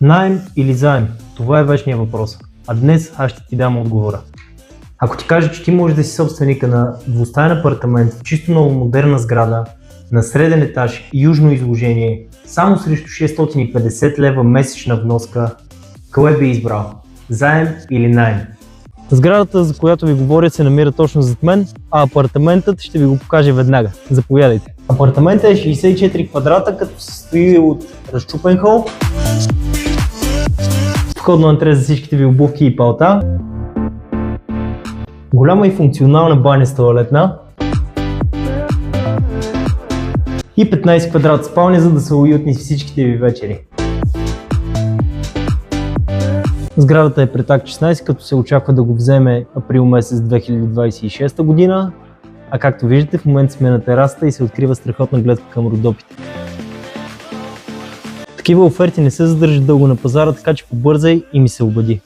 Наем или заем? Това е вечният въпрос. А днес аз ще ти дам отговора. Ако ти кажа, че ти можеш да си собственика на двустаен апартамент в чисто новомодерна сграда, на среден етаж, южно изложение, само срещу 650 лева месечна вноска, кое би избрал? Заем или наем? Сградата, за която ви говоря, се намира точно зад мен, а апартаментът ще ви го покажа веднага. Заповядайте. Апартаментът е 64 квадрата, като се състои от разчупен хол, входно антре за всичките ви обувки и палта, голяма и функционална баня с тоалетна и 15 квадрата спалня, за да са уютни всичките ви вечери. Сградата е пред Акт 16, като се очаква да го вземе април месец 2026 година, а както виждате в момента сме на терасата и се открива страхотна гледка към Родопите. Такива оферти не се задържат дълго на пазара, така че побързай и ми се убеди.